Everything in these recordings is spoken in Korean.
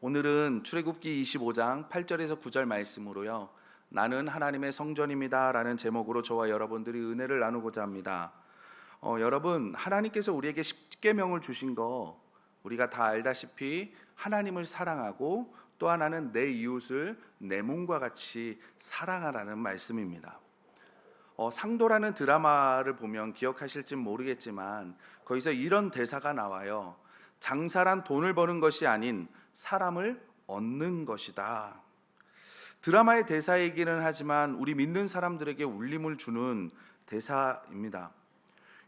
오늘은 출애굽기 25장 8절에서 9절 말씀으로요, 나는 하나님의 성전입니다 라는 제목으로 저와 여러분들이 은혜를 나누고자 합니다. 여러분, 하나님께서 우리에게 십계명을 주신 거 우리가 다 알다시피 하나님을 사랑하고 또 하나는 내 이웃을 내 몸과 같이 사랑하라는 말씀입니다. 상도라는 드라마를 보면 기억하실지 모르겠지만 거기서 이런 대사가 나와요. 장사란 돈을 버는 것이 아닌 사람을 얻는 것이다. 드라마의 대사이기는 하지만 우리 믿는 사람들에게 울림을 주는 대사입니다.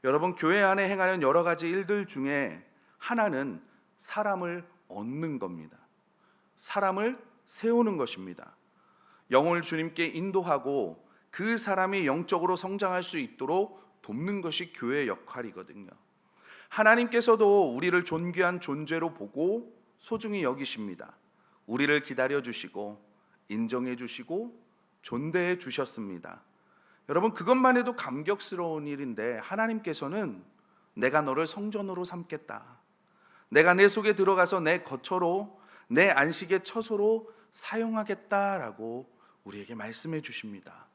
여러분, 교회 안에 행하는 여러 가지 일들 중에 하나는 사람을 얻는 겁니다. 사람을 세우는 것입니다. 영혼을 주님께 인도하고 그 사람이 영적으로 성장할 수 있도록 돕는 것이 교회의 역할이거든요. 하나님께서도 우리를 존귀한 존재로 보고 소중히 여기십니다. 우리를 기다려 주시고 인정해 주시고 존대해 주셨습니다. 여러분, 그것만 해도 감격스러운 일인데 하나님께서는 내가 너를 성전으로 삼겠다, 내가 내 속에 들어가서 내 거처로, 내 안식의 처소로 사용하겠다라고 우리에게 말씀해 주십니다.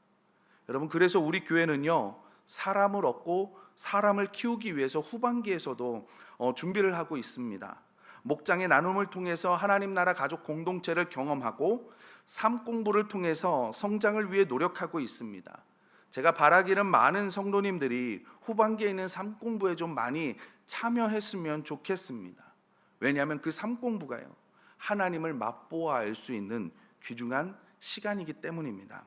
여러분, 그래서 우리 교회는요, 사람을 얻고 사람을 키우기 위해서 후반기에서도 준비를 하고 있습니다. 목장의 나눔을 통해서 하나님 나라 가족 공동체를 경험하고 삶 공부를 통해서 성장을 위해 노력하고 있습니다. 제가 바라기는 많은 성도님들이 후반기에 있는 삶 공부에 좀 많이 참여했으면 좋겠습니다. 왜냐하면 그 삶 공부가요, 하나님을 맛보아 알 수 있는 귀중한 시간이기 때문입니다.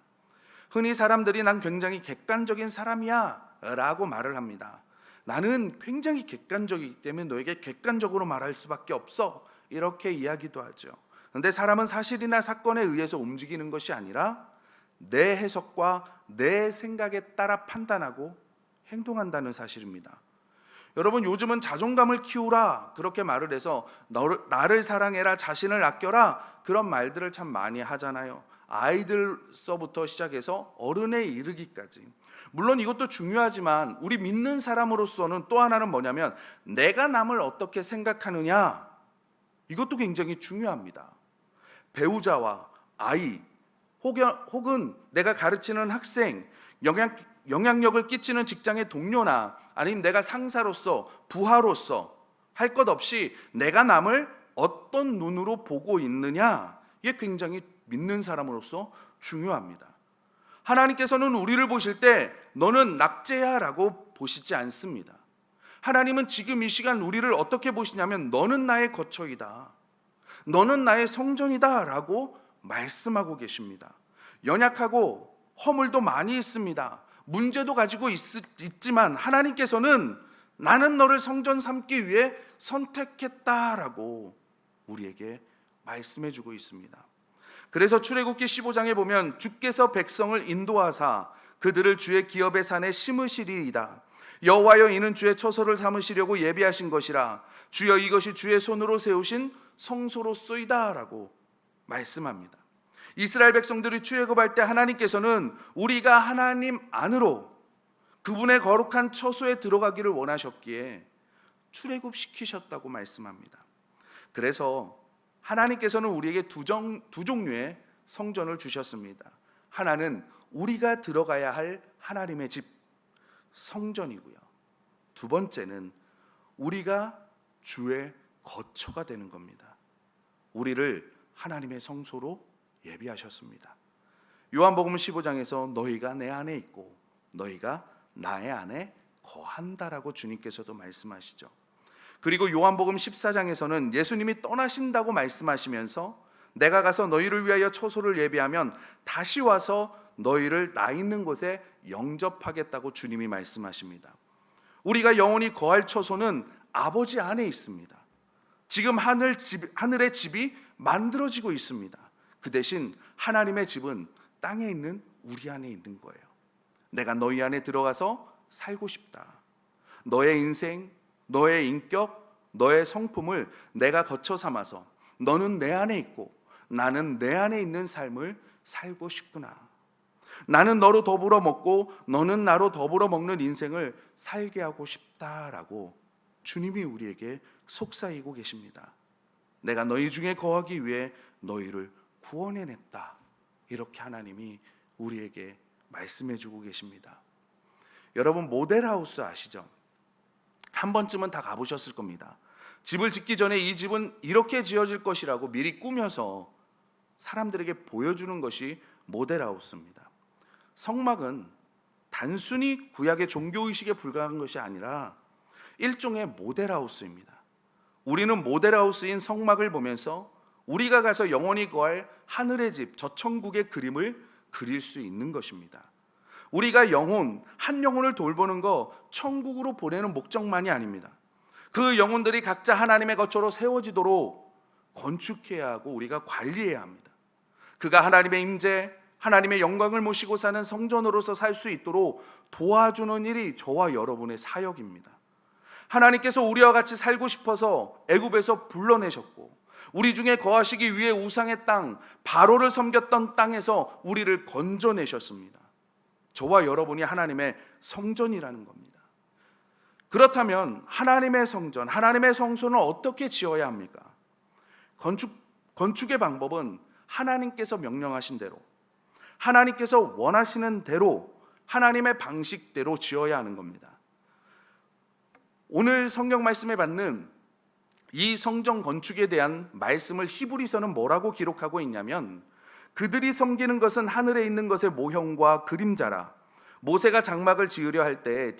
흔히 사람들이 난 굉장히 객관적인 사람이야 라고 말을 합니다. 나는 굉장히 객관적이기 때문에 너에게 객관적으로 말할 수밖에 없어, 이렇게 이야기도 하죠. 그런데 사람은 사실이나 사건에 의해서 움직이는 것이 아니라 내 해석과 내 생각에 따라 판단하고 행동한다는 사실입니다. 여러분, 요즘은 자존감을 키우라 그렇게 말을 해서 나를 사랑해라, 자신을 아껴라, 그런 말들을 참 많이 하잖아요. 아이들서부터 시작해서 어른에 이르기까지. 물론 이것도 중요하지만 우리 믿는 사람으로서는 또 하나는 뭐냐면 내가 남을 어떻게 생각하느냐, 이것도 굉장히 중요합니다. 배우자와 아이 혹은 내가 가르치는 학생, 영향력을 끼치는 직장의 동료나 아니면 내가 상사로서, 부하로서 할 것 없이 내가 남을 어떤 눈으로 보고 있느냐, 이게 굉장히 믿는 사람으로서 중요합니다. 하나님께서는 우리를 보실 때 너는 낙제야 라고 보시지 않습니다. 하나님은 지금 이 시간 우리를 어떻게 보시냐면 너는 나의 거처이다, 너는 나의 성전이다 라고 말씀하고 계십니다. 연약하고 허물도 많이 있습니다. 문제도 가지고 있지만 하나님께서는 나는 너를 성전 삼기 위해 선택했다라고 우리에게 말씀해 주고 있습니다. 그래서 출애굽기 15장에 보면 주께서 백성을 인도하사 그들을 주의 기업의 산에 심으시리이다. 여호와여, 이는 주의 처소를 삼으시려고 예비하신 것이라. 주여, 이것이 주의 손으로 세우신 성소로소이다 라고 말씀합니다. 이스라엘 백성들이 출애굽할 때 하나님께서는 우리가 하나님 안으로 그분의 거룩한 처소에 들어가기를 원하셨기에 출애굽시키셨다고 말씀합니다. 그래서 하나님께서는 우리에게 두 종류의 성전을 주셨습니다. 하나는 우리가 들어가야 할 하나님의 집, 성전이고요. 두 번째는 우리가 주의 거처가 되는 겁니다. 우리를 하나님의 성소로 예비하셨습니다. 요한복음 15장에서 너희가 내 안에 있고 너희가 나의 안에 거한다라고 주님께서도 말씀하시죠. 그리고 요한복음 14장에서는 예수님이 떠나신다고 말씀하시면서 내가 가서 너희를 위하여 처소를 예비하면 다시 와서 너희를 나 있는 곳에 영접하겠다고 주님이 말씀하십니다. 우리가 영원히 거할 처소는 아버지 안에 있습니다. 지금 하늘의 집이 만들어지고 있습니다. 그 대신 하나님의 집은 땅에 있는 우리 안에 있는 거예요. 내가 너희 안에 들어가서 살고 싶다. 너의 인생, 너의 인격, 너의 성품을 내가 거쳐 삼아서 너는 내 안에 있고 나는 내 안에 있는 삶을 살고 싶구나. 나는 너로 더불어 먹고 너는 나로 더불어 먹는 인생을 살게 하고 싶다라고 주님이 우리에게 속삭이고 계십니다. 내가 너희 중에 거하기 위해 너희를 구원해냈다. 이렇게 하나님이 우리에게 말씀해 주고 계십니다. 여러분, 모델하우스 아시죠? 한 번쯤은 다 가보셨을 겁니다. 집을 짓기 전에 이 집은 이렇게 지어질 것이라고 미리 꾸며서 사람들에게 보여주는 것이 모델하우스입니다. 성막은 단순히 구약의 종교의식에 불과한 것이 아니라 일종의 모델하우스입니다. 우리는 모델하우스인 성막을 보면서 우리가 가서 영원히 거할 하늘의 집, 저 천국의 그림을 그릴 수 있는 것입니다. 우리가 한 영혼을 돌보는 거 천국으로 보내는 목적만이 아닙니다. 그 영혼들이 각자 하나님의 것처로 세워지도록 건축해야 하고 우리가 관리해야 합니다. 그가 하나님의 임재, 하나님의 영광을 모시고 사는 성전으로서 살 수 있도록 도와주는 일이 저와 여러분의 사역입니다. 하나님께서 우리와 같이 살고 싶어서 애굽에서 불러내셨고, 우리 중에 거하시기 위해 우상의 땅, 바로를 섬겼던 땅에서 우리를 건져내셨습니다. 저와 여러분이 하나님의 성전이라는 겁니다. 그렇다면 하나님의 성전, 하나님의 성소는 어떻게 지어야 합니까? 건축의 방법은 하나님께서 명령하신 대로, 하나님께서 원하시는 대로, 하나님의 방식대로 지어야 하는 겁니다. 오늘 성경 말씀에 받는 이 성전 건축에 대한 말씀을 히브리서는 뭐라고 기록하고 있냐면, 그들이 섬기는 것은 하늘에 있는 것의 모형과 그림자라. 모세가 장막을 지으려 할 때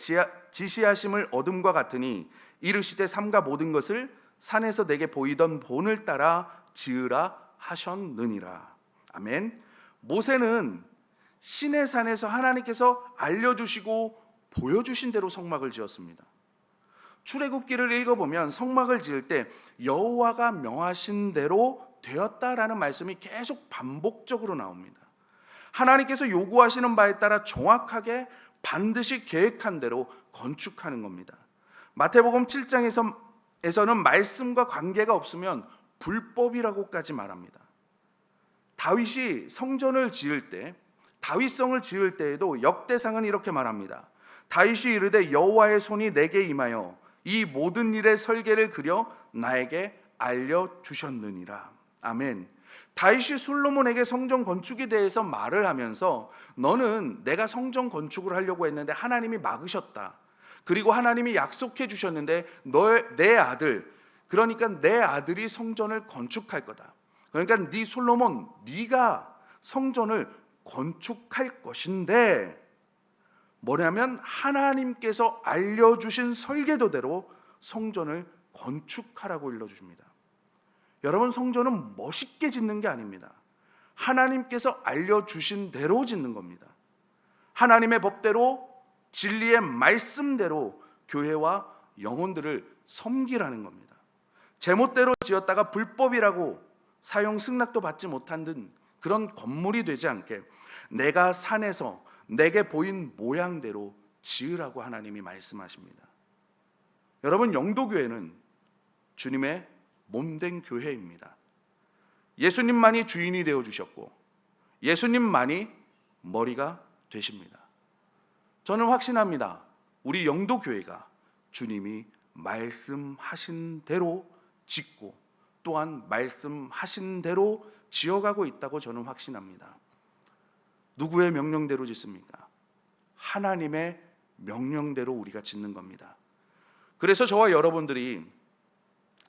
지시하심을 얻음과 같으니 이르시되 삼가 모든 것을 산에서 내게 보이던 본을 따라 지으라 하셨느니라. 아멘. 모세는 시내산에서 하나님께서 알려주시고 보여주신 대로 성막을 지었습니다. 출애굽기를 읽어보면 성막을 지을 때 여호와가 명하신 대로 되었다라는 말씀이 계속 반복적으로 나옵니다. 하나님께서 요구하시는 바에 따라 정확하게 반드시 계획한 대로 건축하는 겁니다. 마태복음 7장에서는 말씀과 관계가 없으면 불법이라고까지 말합니다. 다윗이 성전을 지을 때, 다윗성을 지을 때에도 역대상은 이렇게 말합니다. 다윗이 이르되 여호와의 손이 내게 임하여 이 모든 일의 설계를 그려 나에게 알려주셨느니라. 아멘. 다윗이 솔로몬에게 성전 건축에 대해서 말을 하면서 너는 내가 성전 건축을 하려고 했는데 하나님이 막으셨다. 그리고 하나님이 약속해 주셨는데 내 아들, 그러니까 내 아들이 성전을 건축할 거다. 그러니까 네 솔로몬, 네가 성전을 건축할 것인데, 뭐냐면 하나님께서 알려주신 설계도대로 성전을 건축하라고 일러주십니다. 여러분, 성전은 멋있게 짓는 게 아닙니다. 하나님께서 알려주신 대로 짓는 겁니다. 하나님의 법대로, 진리의 말씀대로 교회와 영혼들을 섬기라는 겁니다. 제멋대로 지었다가 불법이라고 사용 승낙도 받지 못한 등 그런 건물이 되지 않게 내가 산에서 내게 보인 모양대로 지으라고 하나님이 말씀하십니다. 여러분, 영도교회는 주님의 몸된 교회입니다. 예수님만이 주인이 되어주셨고 예수님만이 머리가 되십니다. 저는 확신합니다. 우리 영도교회가 주님이 말씀하신 대로 짓고 또한 말씀하신 대로 지어가고 있다고 저는 확신합니다. 누구의 명령대로 짓습니까? 하나님의 명령대로 우리가 짓는 겁니다. 그래서 저와 여러분들이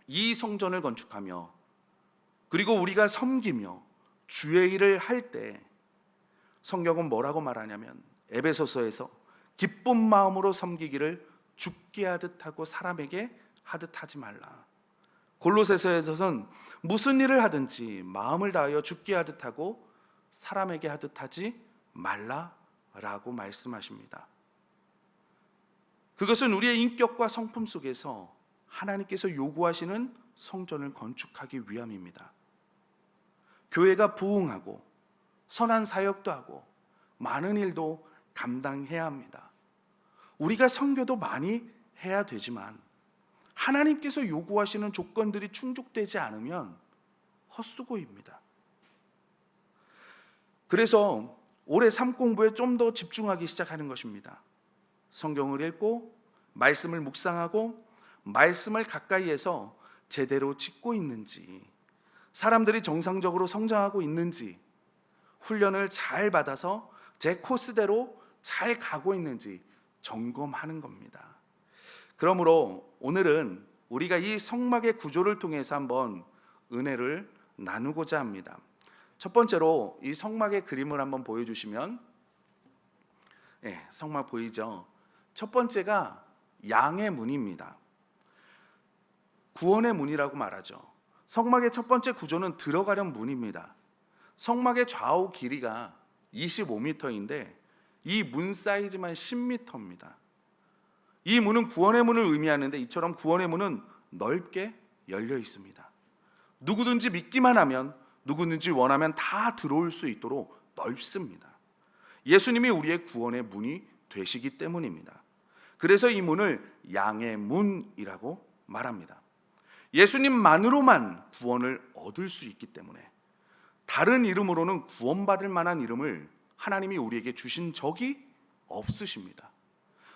이 성전을 건축하며 그리고 우리가 섬기며 주의 일을 할 때 성경은 뭐라고 말하냐면 에베소서에서 기쁜 마음으로 섬기기를 죽게 하듯 하고 사람에게 하듯 하지 말라. 골로새서에서는 무슨 일을 하든지 마음을 다하여 죽게 하듯 하고 사람에게 하듯 하지 말라라고 말씀하십니다. 그것은 우리의 인격과 성품 속에서 하나님께서 요구하시는 성전을 건축하기 위함입니다. 교회가 부흥하고 선한 사역도 하고 많은 일도 감당해야 합니다. 우리가 선교도 많이 해야 되지만 하나님께서 요구하시는 조건들이 충족되지 않으면 헛수고입니다. 그래서 올해 삶 공부에 좀 더 집중하기 시작하는 것입니다. 성경을 읽고 말씀을 묵상하고 말씀을 가까이에서 제대로 짓고 있는지, 사람들이 정상적으로 성장하고 있는지, 훈련을 잘 받아서 제 코스대로 잘 가고 있는지 점검하는 겁니다. 그러므로 오늘은 우리가 이 성막의 구조를 통해서 한번 은혜를 나누고자 합니다. 첫 번째로 이 성막의 그림을 한번 보여주시면, 성막 보이죠? 첫 번째가 양의 문입니다. 구원의 문이라고 말하죠. 성막의 첫 번째 구조는 들어가려는 문입니다. 성막의 좌우 길이가 25m인데 이 문 사이즈만 10m입니다. 이 문은 구원의 문을 의미하는데 이처럼 구원의 문은 넓게 열려 있습니다. 누구든지 믿기만 하면, 누구든지 원하면 다 들어올 수 있도록 넓습니다. 예수님이 우리의 구원의 문이 되시기 때문입니다. 그래서 이 문을 양의 문이라고 말합니다. 예수님만으로만 구원을 얻을 수 있기 때문에 다른 이름으로는 구원받을 만한 이름을 하나님이 우리에게 주신 적이 없으십니다.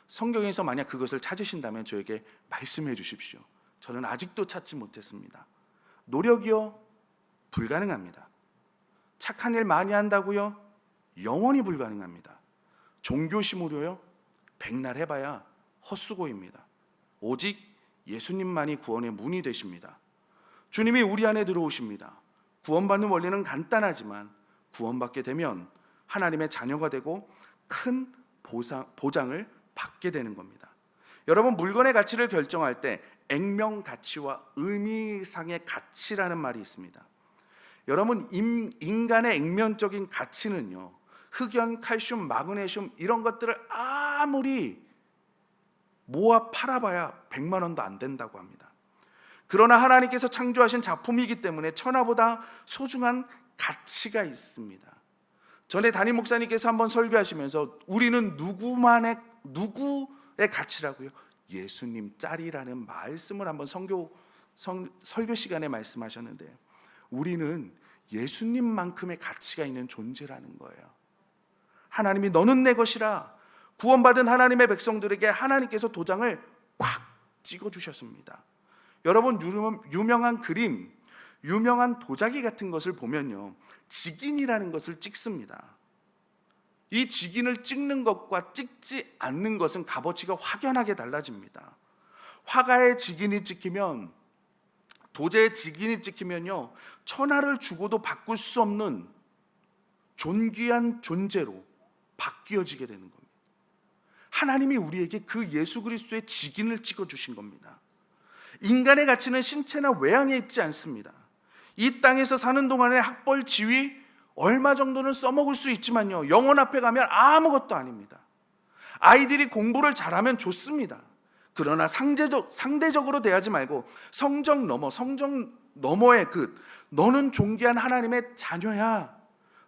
성경에서 만약 그것을 찾으신다면 저에게 말씀해 주십시오. 저는 아직도 찾지 못했습니다. 노력이요? 불가능합니다. 착한 일 많이 한다고요? 영원히 불가능합니다. 종교심으로요? 백날 해봐야 헛수고입니다. 오직 예수님만이 구원의 문이 되십니다. 주님이 우리 안에 들어오십니다. 구원받는 원리는 간단하지만 구원받게 되면 하나님의 자녀가 되고 큰 보장을 받게 되는 겁니다. 여러분, 물건의 가치를 결정할 때 액면 가치와 의미상의 가치라는 말이 있습니다. 여러분, 인간의 액면적인 가치는요, 흑연, 칼슘, 마그네슘 이런 것들을 아무리 모아 팔아봐야 100만 원도 안 된다고 합니다. 그러나 하나님께서 창조하신 작품이기 때문에 천하보다 소중한 가치가 있습니다. 전에 담임 목사님께서 한번 설교하시면서 우리는 누구의 가치라고요? 예수님 짤이라는 말씀을 한번 설교 시간에 말씀하셨는데, 우리는 예수님만큼의 가치가 있는 존재라는 거예요. 하나님이 너는 내 것이라 구원받은 하나님의 백성들에게 하나님께서 도장을 꽉 찍어주셨습니다. 여러분, 유명한 그림, 유명한 도자기 같은 것을 보면요, 직인이라는 것을 찍습니다. 이 직인을 찍는 것과 찍지 않는 것은 값어치가 확연하게 달라집니다. 화가의 직인이 찍히면, 도제의 직인이 찍히면요, 천하를 주고도 바꿀 수 없는 존귀한 존재로 바뀌어지게 되는 겁니다. 하나님이 우리에게 그 예수 그리스도의 직인을 찍어주신 겁니다. 인간의 가치는 신체나 외양에 있지 않습니다. 이 땅에서 사는 동안에 학벌, 지위 얼마 정도는 써먹을 수 있지만요, 영혼 앞에 가면 아무것도 아닙니다. 아이들이 공부를 잘하면 좋습니다. 그러나 상대적으로 대하지 말고 성적 너머의 너는 존귀한 하나님의 자녀야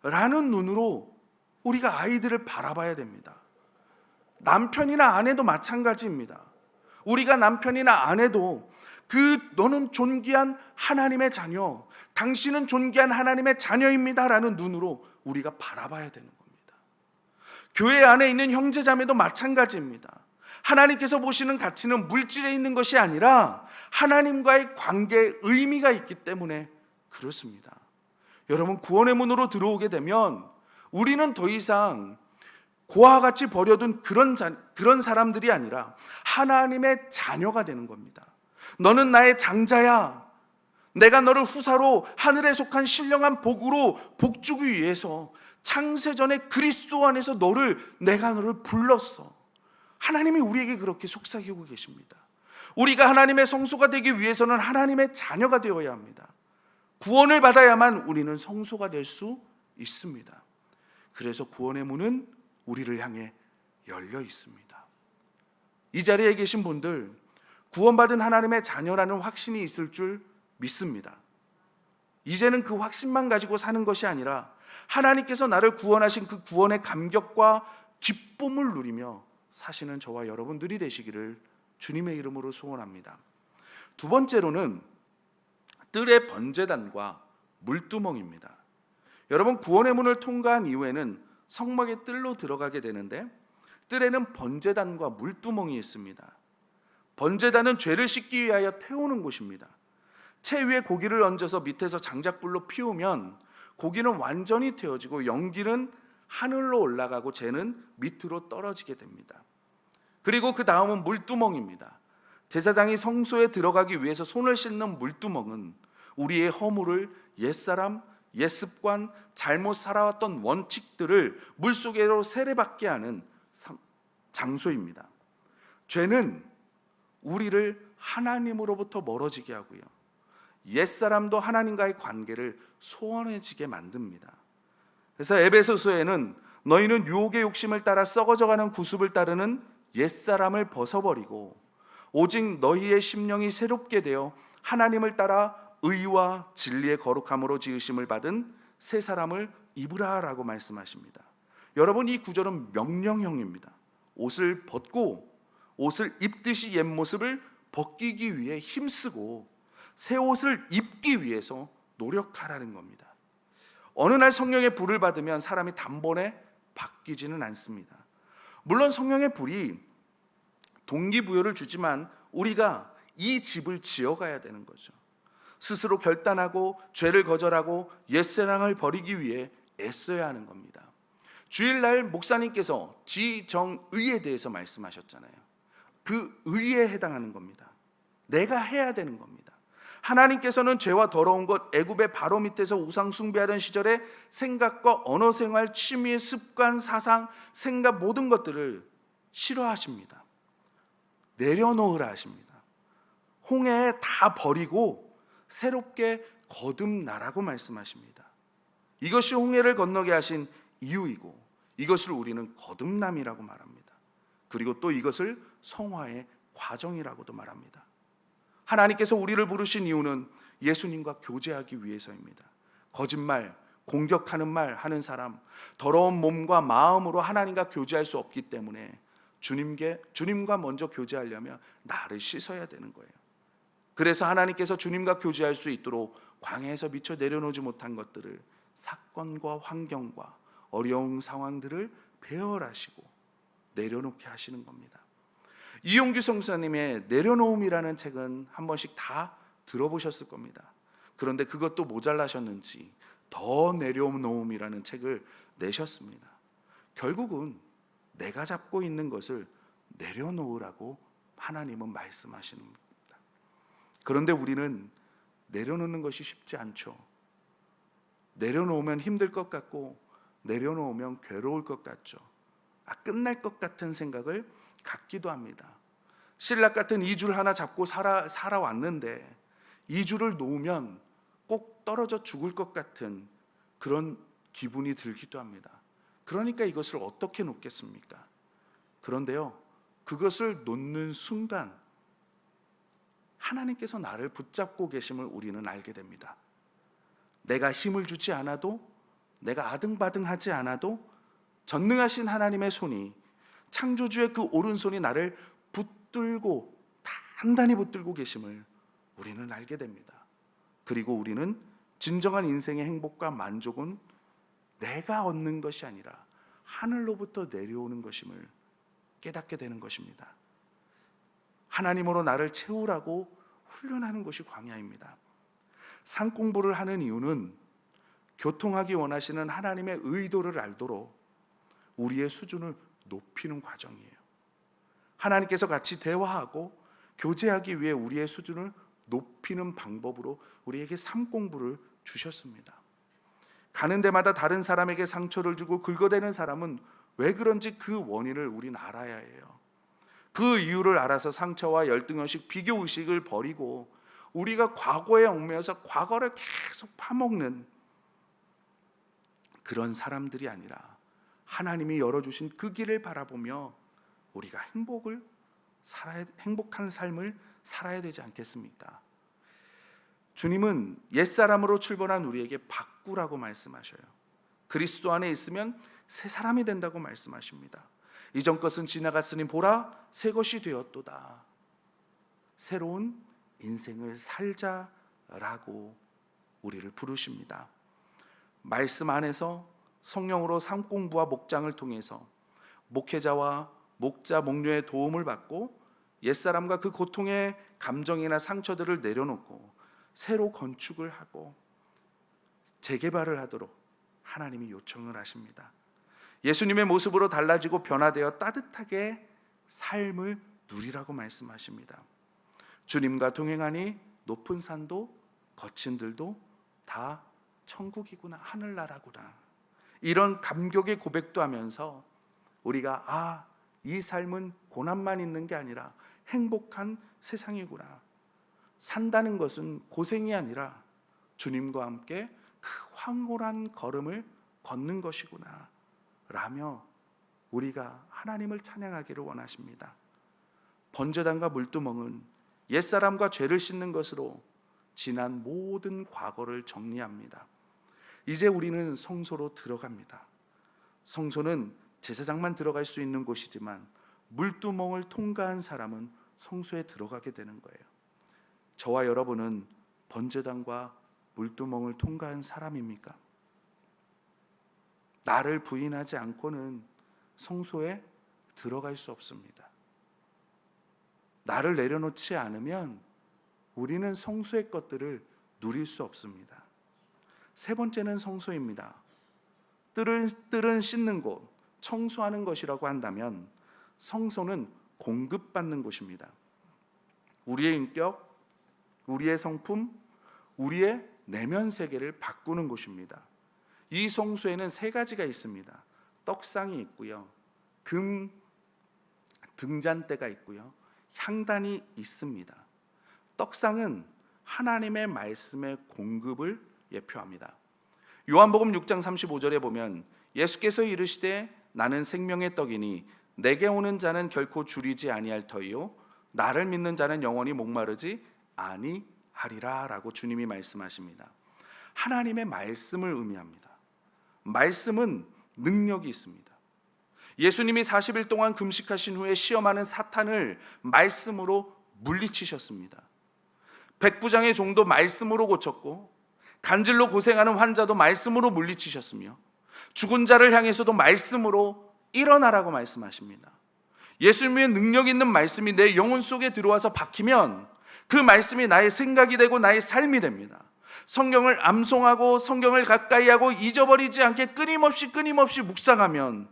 라는 눈으로 우리가 아이들을 바라봐야 됩니다. 남편이나 아내도 마찬가지입니다. 우리가 남편이나 아내도 너는 존귀한 하나님의 자녀, 당신은 존귀한 하나님의 자녀입니다 라는 눈으로 우리가 바라봐야 되는 겁니다. 교회 안에 있는 형제자매도 마찬가지입니다. 하나님께서 보시는 가치는 물질에 있는 것이 아니라 하나님과의 관계에 의미가 있기 때문에 그렇습니다. 여러분, 구원의 문으로 들어오게 되면 우리는 더 이상 고와 같이 버려둔 그런 사람들이 아니라 하나님의 자녀가 되는 겁니다. 너는 나의 장자야. 내가 너를 후사로 하늘에 속한 신령한 복으로 복주기 위해서 창세전에 그리스도 안에서 내가 너를 불렀어. 하나님이 우리에게 그렇게 속삭이고 계십니다. 우리가 하나님의 성소가 되기 위해서는 하나님의 자녀가 되어야 합니다. 구원을 받아야만 우리는 성소가 될 수 있습니다. 그래서 구원의 문은 우리를 향해 열려 있습니다. 이 자리에 계신 분들, 구원받은 하나님의 자녀라는 확신이 있을 줄 믿습니다. 이제는 그 확신만 가지고 사는 것이 아니라 하나님께서 나를 구원하신 그 구원의 감격과 기쁨을 누리며 사시는 저와 여러분들이 되시기를 주님의 이름으로 소원합니다. 두 번째로는 뜰의 번제단과 물두멍입니다. 여러분, 구원의 문을 통과한 이후에는 성막의 뜰로 들어가게 되는데, 뜰에는 번제단과 물두멍이 있습니다. 번제단은 죄를 씻기 위하여 태우는 곳입니다. 채 위에 고기를 얹어서 밑에서 장작불로 피우면 고기는 완전히 태워지고 연기는 하늘로 올라가고 재는 밑으로 떨어지게 됩니다. 그리고 그 다음은 물두멍입니다. 제사장이 성소에 들어가기 위해서 손을 씻는 물두멍은 우리의 허물을, 옛사람, 옛습관, 잘못 살아왔던 원칙들을 물속으로 세례받게 하는 장소입니다. 죄는 우리를 하나님으로부터 멀어지게 하고요, 옛사람도 하나님과의 관계를 소원해지게 만듭니다. 그래서 에베소서에는 너희는 유혹의 욕심을 따라 썩어져가는 구습을 따르는 옛사람을 벗어버리고 오직 너희의 심령이 새롭게 되어 하나님을 따라 의와 진리의 거룩함으로 지으심을 받은 새 사람을 입으라라고 말씀하십니다. 여러분, 이 구절은 명령형입니다. 옷을 벗고 옷을 입듯이 옛 모습을 벗기기 위해 힘쓰고 새 옷을 입기 위해서 노력하라는 겁니다. 어느 날 성령의 불을 받으면 사람이 단번에 바뀌지는 않습니다. 물론 성령의 불이 동기부여를 주지만 우리가 이 집을 지어가야 되는 거죠. 스스로 결단하고 죄를 거절하고 옛사랑을 버리기 위해 애써야 하는 겁니다. 주일날 목사님께서 지정의에 대해서 말씀하셨잖아요. 그 의에 해당하는 겁니다. 내가 해야 되는 겁니다. 하나님께서는 죄와 더러운 것, 애굽의 바로 밑에서 우상 숭배하던 시절의 생각과 언어 생활, 취미, 습관, 사상, 생각 모든 것들을 싫어하십니다. 내려놓으라 하십니다. 홍해에 다 버리고 새롭게 거듭나라고 말씀하십니다. 이것이 홍해를 건너게 하신 이유이고 이것을 우리는 거듭남이라고 말합니다. 그리고 또 이것을 성화의 과정이라고도 말합니다. 하나님께서 우리를 부르신 이유는 예수님과 교제하기 위해서입니다. 거짓말, 공격하는 말 하는 사람, 더러운 몸과 마음으로 하나님과 교제할 수 없기 때문에 주님과 먼저 교제하려면 나를 씻어야 되는 거예요. 그래서 하나님께서 주님과 교제할 수 있도록 광야에서 미처 내려놓지 못한 것들을, 사건과 환경과 어려운 상황들을 배열하시고 내려놓게 하시는 겁니다. 이용규 성사님의 내려놓음이라는 책은 한 번씩 다 들어보셨을 겁니다. 그런데 그것도 모자라셨는지 더 내려놓음이라는 책을 내셨습니다. 결국은 내가 잡고 있는 것을 내려놓으라고 하나님은 말씀하시는 겁니다. 그런데 우리는 내려놓는 것이 쉽지 않죠. 내려놓으면 힘들 것 같고 내려놓으면 괴로울 것 같죠. 끝날 것 같은 생각을 갖기도 합니다. 신락 같은 이줄 하나 잡고 살아왔는데 이줄을 놓으면 꼭 떨어져 죽을 것 같은 그런 기분이 들기도 합니다. 그러니까 이것을 어떻게 놓겠습니까? 그런데요, 그것을 놓는 순간 하나님께서 나를 붙잡고 계심을 우리는 알게 됩니다. 내가 힘을 주지 않아도, 내가 아등바등하지 않아도 전능하신 하나님의 손이, 창조주의 그 오른손이 나를 붙들고 단단히 붙들고 계심을 우리는 알게 됩니다. 그리고 우리는 진정한 인생의 행복과 만족은 내가 얻는 것이 아니라 하늘로부터 내려오는 것임을 깨닫게 되는 것입니다. 하나님으로 나를 채우라고 훈련하는 것이 광야입니다. 산 공부를 하는 이유는 교통하기 원하시는 하나님의 의도를 알도록 우리의 수준을 높이는 과정이에요. 하나님께서 같이 대화하고 교제하기 위해 우리의 수준을 높이는 방법으로 우리에게 삶 공부를 주셨습니다. 가는 데마다 다른 사람에게 상처를 주고 긁어대는 사람은 왜 그런지 그 원인을 우린 알아야 해요. 그 이유를 알아서 상처와 열등의식, 비교의식을 버리고 우리가 과거에 얽매여서 과거를 계속 파먹는 그런 사람들이 아니라 하나님이 열어주신 그 길을 바라보며 우리가 행복한 삶을 살아야 되지 않겠습니까? 주님은 옛사람으로 출발한 우리에게 바꾸라고 말씀하셔요. 그리스도 안에 있으면 새 사람이 된다고 말씀하십니다. 이전 것은 지나갔으니 보라, 새 것이 되었도다. 새로운 인생을 살자라고 우리를 부르십니다. 말씀 안에서 성령으로 삶 공부와 목장을 통해서 목회자와 목자, 목녀의 도움을 받고 옛사람과 그 고통의 감정이나 상처들을 내려놓고 새로 건축을 하고 재개발을 하도록 하나님이 요청을 하십니다. 예수님의 모습으로 달라지고 변화되어 따뜻하게 삶을 누리라고 말씀하십니다. 주님과 동행하니 높은 산도 거친 들도 다 천국이구나, 하늘나라구나, 이런 감격의 고백도 하면서 우리가 이 삶은 고난만 있는 게 아니라 행복한 세상이구나, 산다는 것은 고생이 아니라 주님과 함께 그 황홀한 걸음을 걷는 것이구나 라며 우리가 하나님을 찬양하기를 원하십니다. 번제단과 물두멍은 옛사람과 죄를 씻는 것으로 지난 모든 과거를 정리합니다. 이제 우리는 성소로 들어갑니다. 성소는 제사장만 들어갈 수 있는 곳이지만 물두멍을 통과한 사람은 성소에 들어가게 되는 거예요. 저와 여러분은 번제단과 물두멍을 통과한 사람입니까? 나를 부인하지 않고는 성소에 들어갈 수 없습니다. 나를 내려놓지 않으면 우리는 성소의 것들을 누릴 수 없습니다. 세 번째는 성소입니다. 뜰은 씻는 곳, 청소하는 것이라고 한다면 성소는 공급받는 곳입니다. 우리의 인격, 우리의 성품, 우리의 내면 세계를 바꾸는 곳입니다. 이 성소에는 세 가지가 있습니다. 떡상이 있고요, 금 등잔대가 있고요, 향단이 있습니다. 떡상은 하나님의 말씀의 공급을 예표합니다. 요한복음 6장 35절에 보면 예수께서 이르시되 나는 생명의 떡이니 내게 오는 자는 결코 줄이지 아니할 터이요 나를 믿는 자는 영원히 목마르지 아니하리라 라고 주님이 말씀하십니다. 하나님의 말씀을 의미합니다. 말씀은 능력이 있습니다. 예수님이 40일 동안 금식하신 후에 시험하는 사탄을 말씀으로 물리치셨습니다. 백부장의 종도 말씀으로 고쳤고 간질로 고생하는 환자도 말씀으로 물리치셨으며 죽은 자를 향해서도 말씀으로 일어나라고 말씀하십니다. 예수님의 능력 있는 말씀이 내 영혼 속에 들어와서 박히면 그 말씀이 나의 생각이 되고 나의 삶이 됩니다. 성경을 암송하고 성경을 가까이 하고 잊어버리지 않게 끊임없이 묵상하면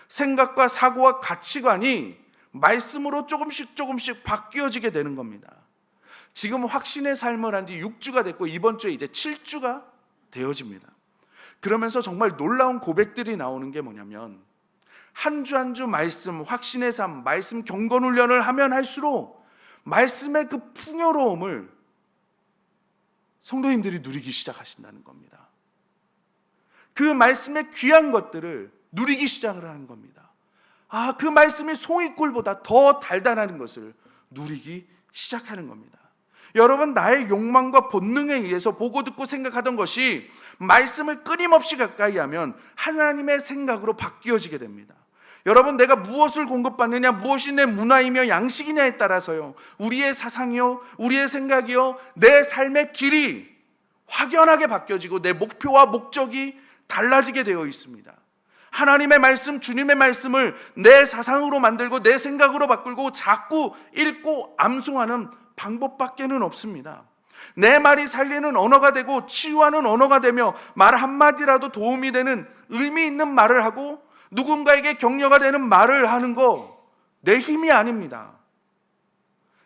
생각과 사고와 가치관이 말씀으로 조금씩 바뀌어지게 되는 겁니다. 지금 확신의 삶을 한 지 6주가 됐고 이번 주에 이제 7주가 되어집니다. 그러면서 정말 놀라운 고백들이 나오는 게 뭐냐면 한 주 한 주 말씀, 확신의 삶, 말씀 경건 훈련을 하면 할수록 말씀의 그 풍요로움을 성도님들이 누리기 시작하신다는 겁니다. 그 말씀의 귀한 것들을 누리기 시작을 하는 겁니다. 그 말씀이 송이꿀보다 더 달달한 것을 누리기 시작하는 겁니다. 여러분, 나의 욕망과 본능에 의해서 보고 듣고 생각하던 것이 말씀을 끊임없이 가까이 하면 하나님의 생각으로 바뀌어지게 됩니다. 여러분, 내가 무엇을 공급받느냐, 무엇이 내 문화이며 양식이냐에 따라서요, 우리의 사상이요, 우리의 생각이요, 내 삶의 길이 확연하게 바뀌어지고 내 목표와 목적이 달라지게 되어 있습니다. 하나님의 말씀, 주님의 말씀을 내 사상으로 만들고 내 생각으로 바꾸고 자꾸 읽고 암송하는 방법밖에는 없습니다. 내 말이 살리는 언어가 되고 치유하는 언어가 되며 말 한마디라도 도움이 되는 의미 있는 말을 하고 누군가에게 격려가 되는 말을 하는 거 내 힘이 아닙니다.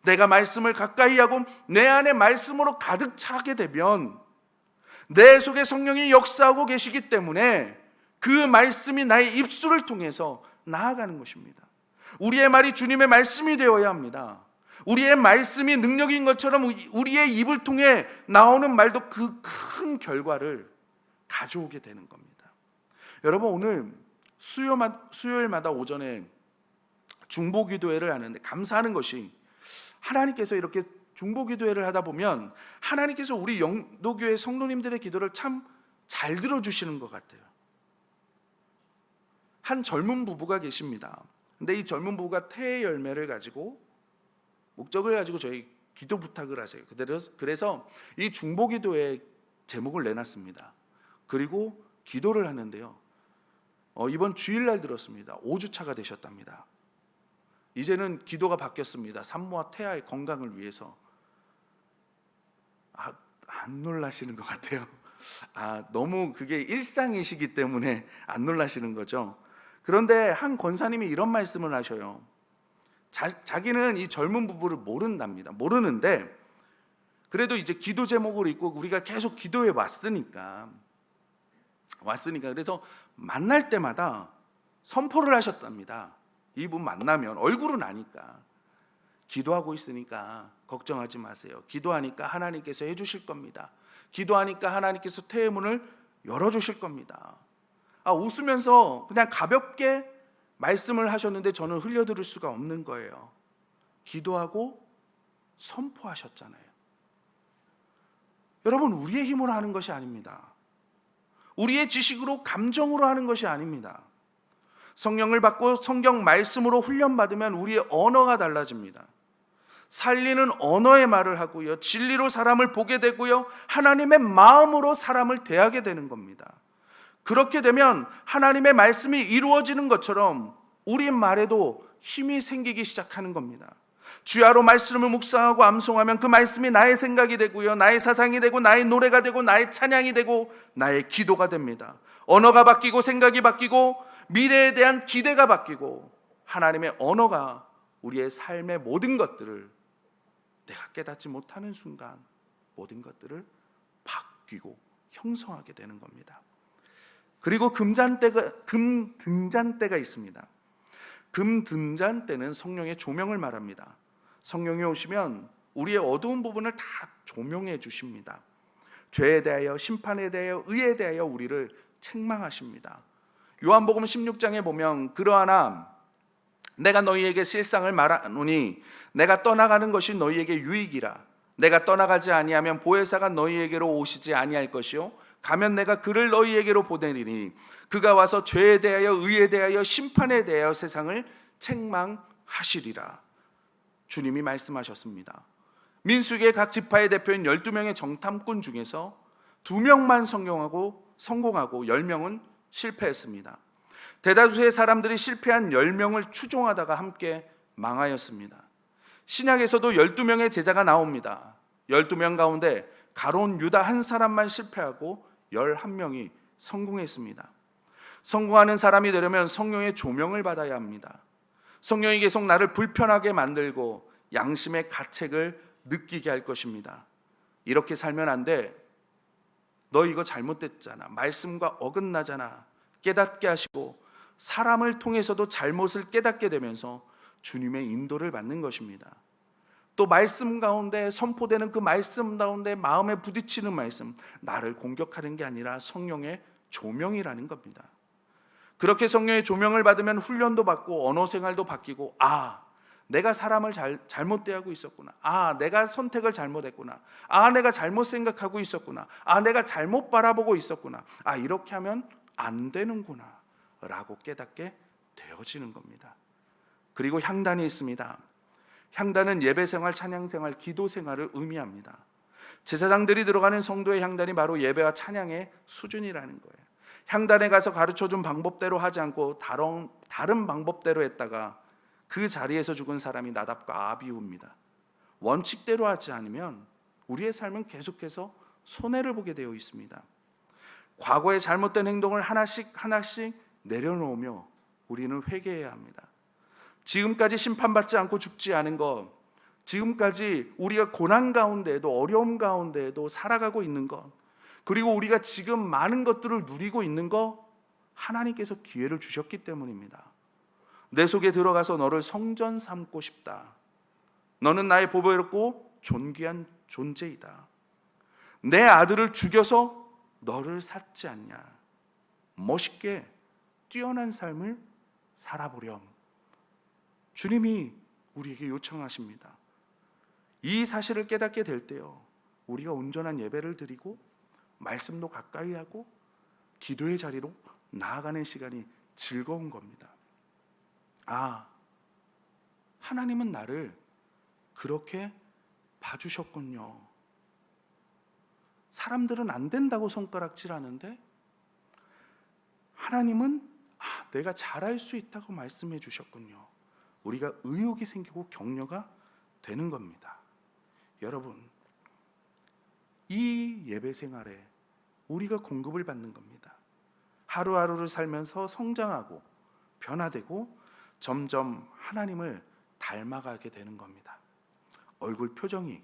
내가 말씀을 가까이 하고 내 안에 말씀으로 가득 차게 되면 내 속에 성령이 역사하고 계시기 때문에 그 말씀이 나의 입술을 통해서 나아가는 것입니다. 우리의 말이 주님의 말씀이 되어야 합니다. 우리의 말씀이 능력인 것처럼 우리의 입을 통해 나오는 말도 그 큰 결과를 가져오게 되는 겁니다. 여러분, 오늘 수요일마다 오전에 중보기도회를 하는데 감사하는 것이 하나님께서 이렇게 중보기도회를 하다 보면 하나님께서 우리 영도교회 성도님들의 기도를 참 잘 들어주시는 것 같아요. 한 젊은 부부가 계십니다. 근데 이 젊은 부부가 태의 열매를 가지고 목적을 가지고 저희 기도 부탁을 하세요. 그래서 이 중보기도회 제목을 내놨습니다. 그리고 기도를 하는데요, 이번 주일날 들었습니다. 5주차가 되셨답니다. 이제는 기도가 바뀌었습니다. 산모와 태아의 건강을 위해서 안 놀라시는 것 같아요. 너무 그게 일상이시기 때문에 안 놀라시는 거죠. 그런데 한 권사님이 이런 말씀을 하셔요. 자기는 이 젊은 부부를 모른답니다. 모르는데 그래도 이제 기도 제목을 읽고 우리가 계속 기도해 왔으니까 그래서 만날 때마다 선포를 하셨답니다. 이분 만나면 얼굴은 아니까 기도하고 있으니까 걱정하지 마세요. 기도하니까 하나님께서 해주실 겁니다. 기도하니까 하나님께서 태의 문을 열어주실 겁니다. 웃으면서 그냥 가볍게 말씀을 하셨는데 저는 흘려들을 수가 없는 거예요. 기도하고 선포하셨잖아요. 여러분, 우리의 힘으로 하는 것이 아닙니다. 우리의 지식으로 감정으로 하는 것이 아닙니다. 성령을 받고 성경 말씀으로 훈련받으면 우리의 언어가 달라집니다. 살리는 언어의 말을 하고요, 진리로 사람을 보게 되고요, 하나님의 마음으로 사람을 대하게 되는 겁니다. 그렇게 되면 하나님의 말씀이 이루어지는 것처럼 우리 말에도 힘이 생기기 시작하는 겁니다. 주야로 말씀을 묵상하고 암송하면 그 말씀이 나의 생각이 되고요, 나의 사상이 되고, 나의 노래가 되고, 나의 찬양이 되고, 나의 기도가 됩니다. 언어가 바뀌고, 생각이 바뀌고, 미래에 대한 기대가 바뀌고, 하나님의 언어가 우리의 삶의 모든 것들을, 내가 깨닫지 못하는 순간 모든 것들을 바뀌고 형성하게 되는 겁니다. 그리고 금등잔대가 있습니다. 금등잔대는 성령의 조명을 말합니다. 성령이 오시면 우리의 어두운 부분을 다 조명해 주십니다. 죄에 대하여, 심판에 대하여, 의에 대하여 우리를 책망하십니다. 요한복음 16장에 보면 그러하나 내가 너희에게 실상을 말하노니 내가 떠나가는 것이 너희에게 유익이라. 내가 떠나가지 아니하면 보혜사가 너희에게로 오시지 아니할 것이요 가면 내가 그를 너희에게로 보내리니 그가 와서 죄에 대하여, 의에 대하여, 심판에 대하여 세상을 책망하시리라. 주님이 말씀하셨습니다. 민수기의 각 지파의 대표인 12명의 정탐꾼 중에서 2명만 성공하고 10명은 실패했습니다. 대다수의 사람들이 실패한 10명을 추종하다가 함께 망하였습니다. 신약에서도 12명의 제자가 나옵니다. 12명 가운데 가룟 유다 한 사람만 실패하고 11명이 성공했습니다. 성공하는 사람이 되려면 성령의 조명을 받아야 합니다. 성령이 계속 나를 불편하게 만들고 양심의 가책을 느끼게 할 것입니다. 이렇게 살면 안 돼. 너 이거 잘못됐잖아. 말씀과 어긋나잖아. 깨닫게 하시고 사람을 통해서도 잘못을 깨닫게 되면서 주님의 인도를 받는 것입니다. 또 말씀 가운데 선포되는 그 말씀 가운데 마음에 부딪히는 말씀, 나를 공격하는 게 아니라 성령의 조명이라는 겁니다. 그렇게 성령의 조명을 받으면 훈련도 받고 언어 생활도 바뀌고, 내가 사람을 잘못 대하고 있었구나. 내가 선택을 잘못했구나. 내가 잘못 생각하고 있었구나. 내가 잘못 바라보고 있었구나. 이렇게 하면 안 되는구나 라고 깨닫게 되어지는 겁니다. 그리고 향단이 있습니다. 향단은 예배생활, 찬양생활, 기도생활을 의미합니다. 제사장들이 들어가는 성도의 향단이 바로 예배와 찬양의 수준이라는 거예요. 향단에 가서 가르쳐준 방법대로 하지 않고 다른 방법대로 했다가 그 자리에서 죽은 사람이 나답과 아비후입니다. 원칙대로 하지 않으면 우리의 삶은 계속해서 손해를 보게 되어 있습니다. 과거의 잘못된 행동을 하나씩 내려놓으며 우리는 회개해야 합니다. 지금까지 심판받지 않고 죽지 않은 것, 지금까지 우리가 고난 가운데에도, 어려움 가운데에도 살아가고 있는 것, 그리고 우리가 지금 많은 것들을 누리고 있는 것, 하나님께서 기회를 주셨기 때문입니다. 내 속에 들어가서 너를 성전 삼고 싶다. 너는 나의 보배롭고 존귀한 존재이다. 내 아들을 죽여서 너를 샀지 않냐. 멋있게 뛰어난 삶을 살아보렴. 주님이 우리에게 요청하십니다. 이 사실을 깨닫게 될 때요, 우리가 온전한 예배를 드리고 말씀도 가까이 하고 기도의 자리로 나아가는 시간이 즐거운 겁니다. 하나님은 나를 그렇게 봐주셨군요. 사람들은 안 된다고 손가락질하는데 하나님은 내가 잘할 수 있다고 말씀해 주셨군요. 우리가 의욕이 생기고 격려가 되는 겁니다. 여러분, 이 예배 생활에 우리가 공급을 받는 겁니다. 하루하루를 살면서 성장하고 변화되고 점점 하나님을 닮아가게 되는 겁니다. 얼굴 표정이,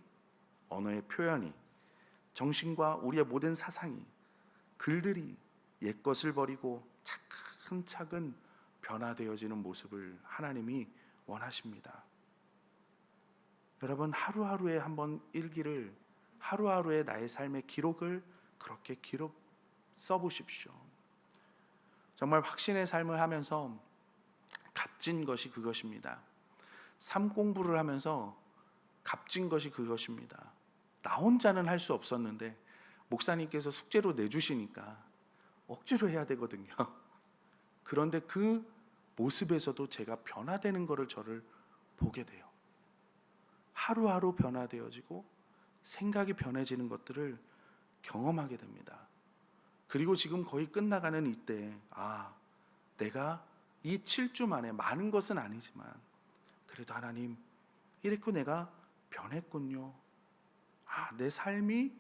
언어의 표현이, 정신과 우리의 모든 사상이, 글들이 옛것을 버리고 차근차근 변화되어지는 모습을 하나님이 원하십니다. 여러분, 하루하루에 한번 일기를, 하루하루의 나의 삶의 기록을 그렇게 써보십시오. 정말 확신의 삶을 하면서 값진 것이 그것입니다. 삶 공부를 하면서 값진 것이 그것입니다. 나 혼자는 할 수 없었는데 목사님께서 숙제로 내주시니까 억지로 해야 되거든요. 그런데 그 모습에서도 제가 변화되는 것을 저를 보게 돼요. 하루하루 변화되어지고 생각이 변해지는 것들을 경험하게 됩니다. 그리고 지금 거의 끝나가는 이때, 내가 이 7주 만에, 많은 것은 아니지만 그래도 하나님, 이렇게 내가 변했군요. 내 삶이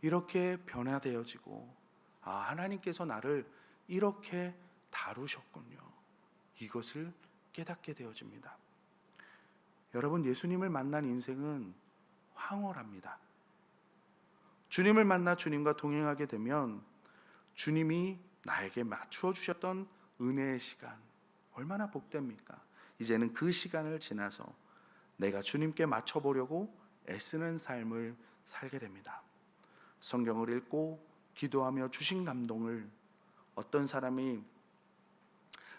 이렇게 변화되어지고, 하나님께서 나를 이렇게 다루셨군요. 이것을 깨닫게 되어집니다. 여러분, 예수님을 만난 인생은 황홀합니다. 주님을 만나 주님과 동행하게 되면 주님이 나에게 맞추어 주셨던 은혜의 시간, 얼마나 복됩니까? 이제는 그 시간을 지나서 내가 주님께 맞춰보려고 애쓰는 삶을 살게 됩니다. 성경을 읽고 기도하며 주신 감동을, 어떤 사람이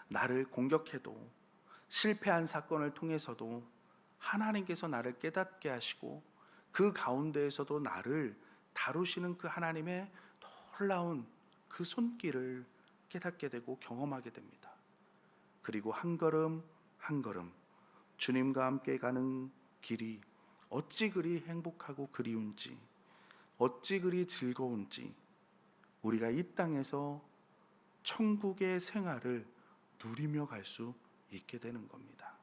나를 공격해도, 실패한 사건을 통해서도 하나님께서 나를 깨닫게 하시고 그 가운데에서도 나를 다루시는 그 하나님의 놀라운 그 손길을 깨닫게 되고 경험하게 됩니다. 그리고 한 걸음 한 걸음 주님과 함께 가는 길이 어찌 그리 행복하고 그리운지, 어찌 그리 즐거운지, 우리가 이 땅에서 천국의 생활을 누리며 갈 수 있게 되는 겁니다.